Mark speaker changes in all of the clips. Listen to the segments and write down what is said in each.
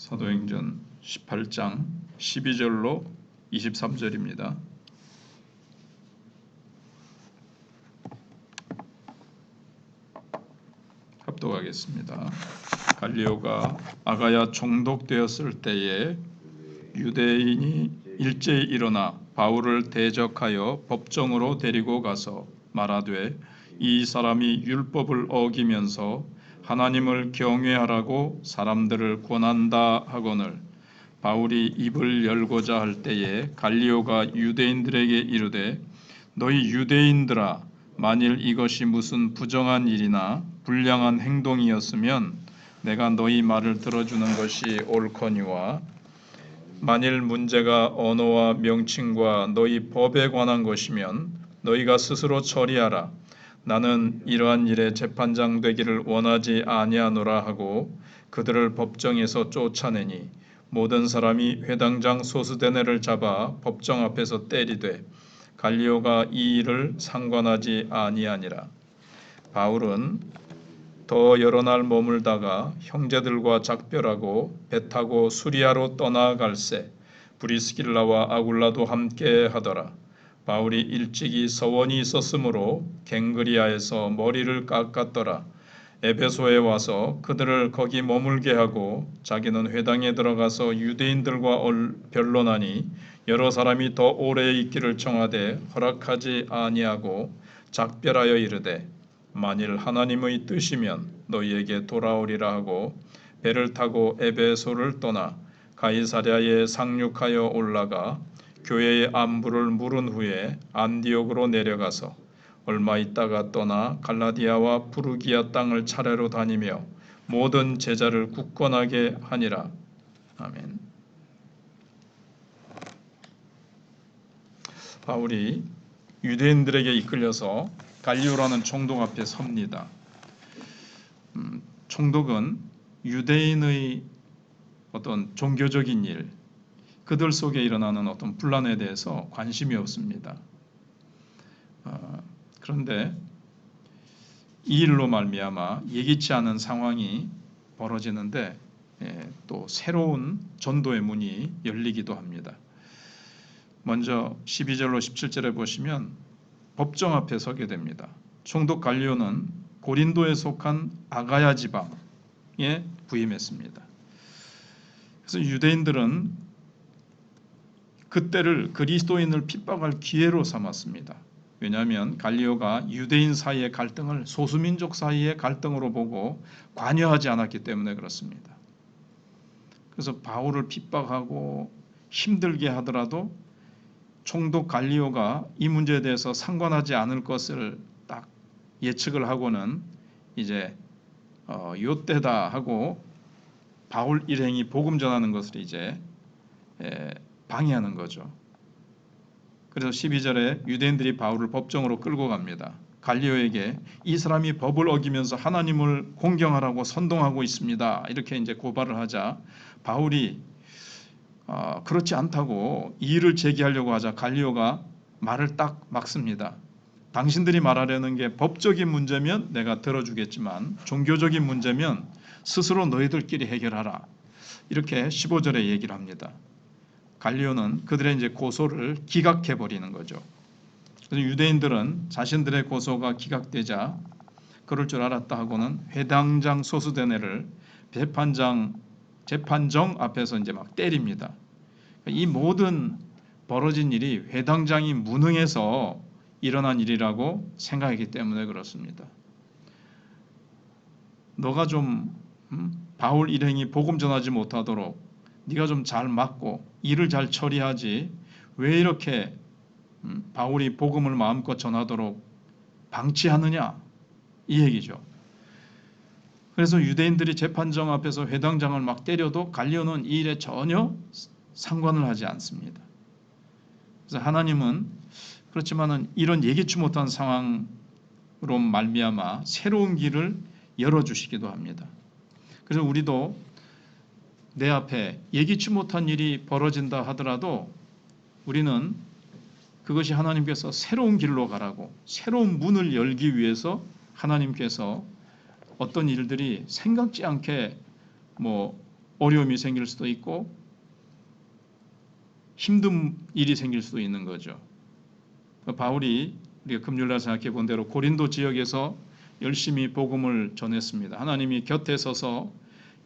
Speaker 1: 사도행전 18장 12절로 23절입니다. 합독하겠습니다. 갈리오가 아가야 총독되었을 때에 유대인이 일제히 일어나 바울을 대적하여 법정으로 데리고 가서 말하되 이 사람이 율법을 어기면서 하나님을 경외하라고 사람들을 권한다 하거늘 바울이 입을 열고자 할 때에 갈리오가 유대인들에게 이르되 너희 유대인들아 만일 이것이 무슨 부정한 일이나 불량한 행동이었으면 내가 너희 말을 들어주는 것이 옳거니와 만일 문제가 언어와 명칭과 너희 법에 관한 것이면 너희가 스스로 처리하라. 나는 이러한 일에 재판장 되기를 원하지 아니하노라 하고 그들을 법정에서 쫓아내니 모든 사람이 회당장 소스데네를 잡아 법정 앞에서 때리되 갈리오가 이 일을 상관하지 아니하니라. 바울은 더 여러 날 머물다가 형제들과 작별하고 배 타고 수리아로 떠나갈새 브리스길라와 아굴라도 함께 하더라. 바울이 일찍이 서원이 있었으므로 갱그리아에서 머리를 깎았더라. 에베소에 와서 그들을 거기 머물게 하고 자기는 회당에 들어가서 유대인들과 변론하니 여러 사람이 더 오래 있기를 청하되 허락하지 아니하고 작별하여 이르되 만일 하나님의 뜻이면 너희에게 돌아오리라 하고 배를 타고 에베소를 떠나 가이사랴에 상륙하여 올라가 교회의 안부를 물은 후에 안디옥으로 내려가서 얼마 있다가 떠나 갈라디아와 부르기아 땅을 차례로 다니며 모든 제자를 굳건하게 하니라. 아멘. 바울이 유대인들에게 이끌려서 갈리오라는 총독 앞에 섭니다. 총독은 유대인의 어떤 종교적인 일, 그들 속에 일어나는 어떤 분란에 대해서 관심이 없습니다. 그런데 이 일로 말미암아 예기치 않은 상황이 벌어지는데 또 새로운 전도의 문이 열리기도 합니다. 먼저 12절로 17절에 보시면 법정 앞에 서게 됩니다. 총독 갈리오는 고린도에 속한 아가야 지방에 부임했습니다. 그래서 유대인들은 그때를 그리스도인을 핍박할 기회로 삼았습니다. 왜냐하면 갈리오가 유대인 사이의 갈등을 소수민족 사이의 갈등으로 보고 관여하지 않았기 때문에 그렇습니다. 그래서 바울을 핍박하고 힘들게 하더라도 총독 갈리오가 이 문제에 대해서 상관하지 않을 것을 딱 예측을 하고는 이제 요때다 하고 바울 일행이 복음 전하는 것을 이제 방해하는 거죠. 그래서 12절에 유대인들이 바울을 법정으로 끌고 갑니다. 갈리오에게 이 사람이 법을 어기면서 하나님을 공경하라고 선동하고 있습니다. 이렇게 이제 고발을 하자 바울이 그렇지 않다고 이의를 제기하려고 하자 갈리오가 말을 딱 막습니다. 당신들이 말하려는 게 법적인 문제면 내가 들어주겠지만 종교적인 문제면 스스로 너희들끼리 해결하라. 이렇게 15절에 얘기를 합니다. 갈리오는 그들의 이제 고소를 기각해 버리는 거죠. 그래서 유대인들은 자신들의 고소가 기각되자 그럴 줄 알았다 하고는 회당장 소스데네를 재판정 앞에서 이제 막 때립니다. 이 모든 벌어진 일이 회당장이 무능해서 일어난 일이라고 생각하기 때문에 그렇습니다. 너가 좀 바울 일행이 복음 전하지 못하도록 네가 좀 잘 막고 일을 잘 처리하지 왜 이렇게 바울이 복음을 마음껏 전하도록 방치하느냐 이 얘기죠. 그래서 유대인들이 재판정 앞에서 회당장을 막 때려도 갈리오는 이 일에 전혀 상관을 하지 않습니다. 그래서 하나님은 그렇지만은 이런 예기치 못한 상황으로 말미암아 새로운 길을 열어주시기도 합니다. 그래서 우리도 내 앞에 예기치 못한 일이 벌어진다 하더라도 우리는 그것이 하나님께서 새로운 길로 가라고 새로운 문을 열기 위해서 하나님께서 어떤 일들이 생각지 않게 어려움이 생길 수도 있고 힘든 일이 생길 수도 있는 거죠. 바울이 우리가 금요일날 생각해 본 대로 고린도 지역에서 열심히 복음을 전했습니다. 하나님이 곁에 서서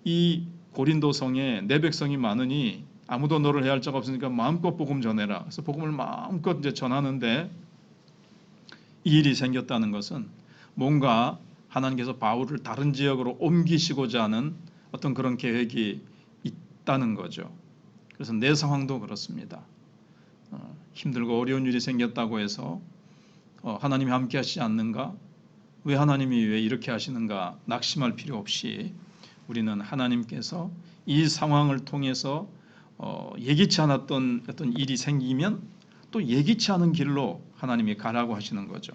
Speaker 1: 이 고린도 성에 내 백성이 많으니 아무도 너를 해할 자가 없으니까 마음껏 복음 전해라. 그래서 복음을 마음껏 이제 전하는데 이 일이 생겼다는 것은 뭔가 하나님께서 바울을 다른 지역으로 옮기시고자 하는 어떤 그런 계획이 있다는 거죠. 그래서 내 상황도 그렇습니다. 힘들고 어려운 일이 생겼다고 해서 하나님이 함께 하시지 않는가? 왜 하나님이 왜 이렇게 하시는가? 낙심할 필요 없이 우리는 하나님께서 이 상황을 통해서 예기치 않았던 어떤 일이 생기면 또 예기치 않은 길로 하나님이 가라고 하시는 거죠.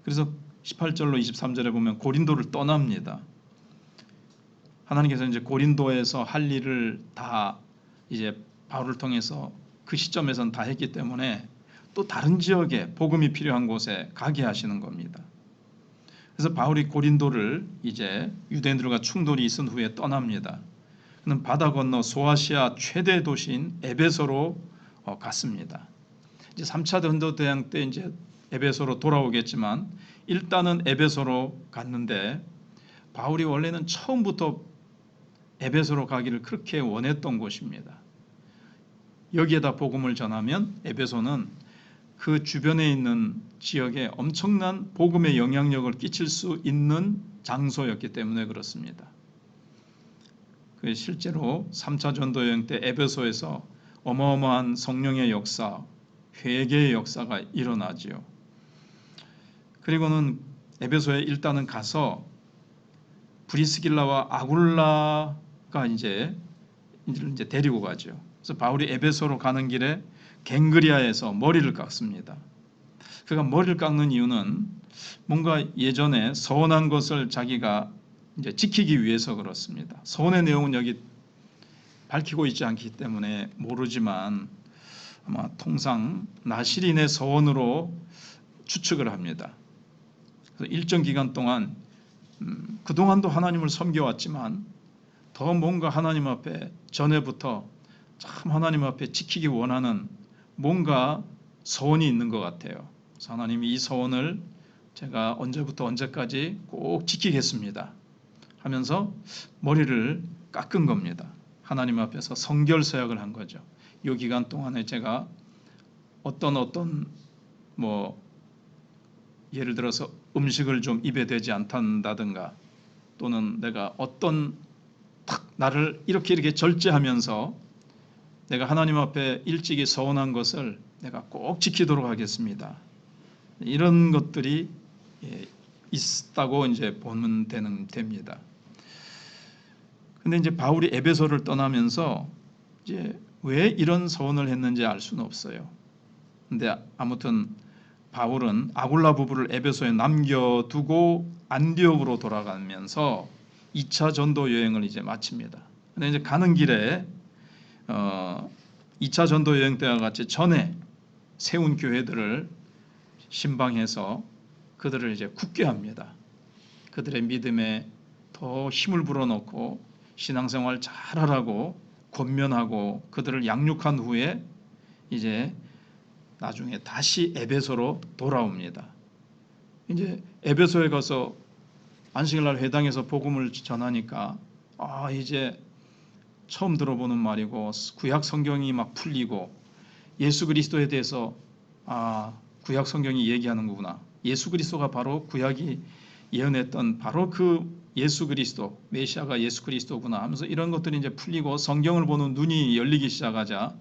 Speaker 1: 그래서 18절로 23절에 보면 고린도를 떠납니다. 하나님께서 이제 고린도에서 할 일을 다 이제 바울을 통해서 그 시점에선 다 했기 때문에 또 다른 지역에 복음이 필요한 곳에 가게 하시는 겁니다. 그래서 바울이 고린도를 이제 유대인들과 충돌이 있은 후에 떠납니다. 그는 바다 건너 소아시아 최대 도시인 에베소로 갔습니다. 이제 3차 전도 대항 때 이제 에베소로 돌아오겠지만 일단은 에베소로 갔는데 바울이 원래는 처음부터 에베소로 가기를 그렇게 원했던 곳입니다. 여기에다 복음을 전하면 에베소는 그 주변에 있는 지역에 엄청난 복음의 영향력을 끼칠 수 있는 장소였기 때문에 그렇습니다. 실제로 3차 전도 여행 때 에베소에서 어마어마한 성령의 역사, 회개의 역사가 일어나지요. 그리고는 에베소에 일단은 가서 브리스길라와 아굴라가 이제 데리고 가죠. 그래서 바울이 에베소로 가는 길에 갱그리아에서 머리를 깎습니다. 그가 머리를 깎는 이유는 뭔가 예전에 서원한 것을 자기가 이제 지키기 위해서 그렇습니다. 서원의 내용은 여기 밝히고 있지 않기 때문에 모르지만 아마 통상 나실인의 서원으로 추측을 합니다. 그래서 일정 기간 동안 그동안도 하나님을 섬겨왔지만 더 뭔가 하나님 앞에 전에부터 참 하나님 앞에 지키기 원하는 뭔가 서원이 있는 것 같아요. 그래서 하나님이 이 서원을 제가 언제부터 언제까지 꼭 지키겠습니다 하면서 머리를 깎은 겁니다. 하나님 앞에서 성결서약을 한 거죠. 이 기간 동안에 제가 어떤 뭐 예를 들어서 음식을 좀 입에 대지 않는다든가 또는 내가 어떤 나를 이렇게 절제하면서 내가 하나님 앞에 일찍이 서원한 것을 내가 꼭 지키도록 하겠습니다. 이런 것들이 있다고 이제 보면 됩니다. 근데 이제 바울이 에베소를 떠나면서 이제 왜 이런 서원을 했는지 알 수는 없어요. 근데 아무튼 바울은 아굴라 부부를 에베소에 남겨두고 안디옥으로 돌아가면서 2차 전도 여행을 이제 마칩니다. 근데 이제 가는 길에 2차 전도 여행 때와 같이 전에 세운 교회들을 신방해서 그들을 이제 굳게 합니다. 그들의 믿음에 더 힘을 불어넣고 신앙생활 잘하라고 권면하고 그들을 양육한 후에 이제 나중에 다시 에베소로 돌아옵니다. 이제 에베소에 가서 안식일날 회당에서 복음을 전하니까 이제 처음 들어보는 말이고 구약 성경이 막 풀리고 예수 그리스도에 대해서 구약 성경이 얘기하는 거구나. 예수 그리스도가 바로 구약이 예언했던 바로 그 예수 그리스도, 메시아가 예수 그리스도구나 하면서 이런 것들이 이제 풀리고 성경을 보는 눈이 열리기 시작하자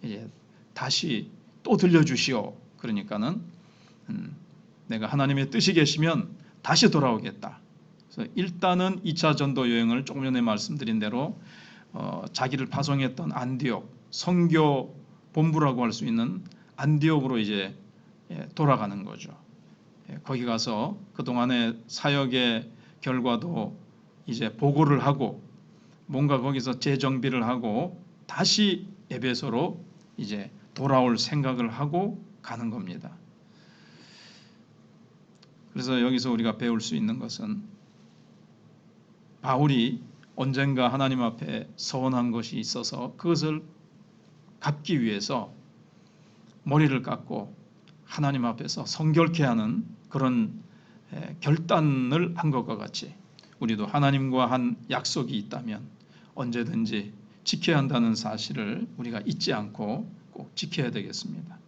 Speaker 1: 이제 다시 또 들려주시오. 그러니까는 내가 하나님의 뜻이 계시면 다시 돌아오겠다. 그래서 일단은 2차 전도 여행을 조금 전에 말씀드린 대로 자기를 파송했던 안디옥, 선교 본부라고 할 수 있는 안디옥으로 이제 돌아가는 거죠. 거기 가서 그동안의 사역의 결과도 이제 보고를 하고 뭔가 거기서 재정비를 하고 다시 에베소로 이제 돌아올 생각을 하고 가는 겁니다. 그래서 여기서 우리가 배울 수 있는 것은 바울이 언젠가 하나님 앞에 서원한 것이 있어서 그것을 갚기 위해서 머리를 깎고 하나님 앞에서 성결케 하는 그런 결단을 한 것과 같이 우리도 하나님과 한 약속이 있다면 언제든지 지켜야 한다는 사실을 우리가 잊지 않고 꼭 지켜야 되겠습니다.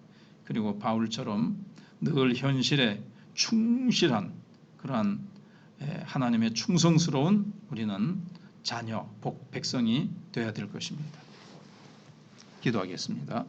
Speaker 1: 그리고 바울처럼 늘 현실에 충실한 그러한 하나님의 충성스러운 우리는 자녀, 백성이 되어야 될 것입니다. 기도하겠습니다.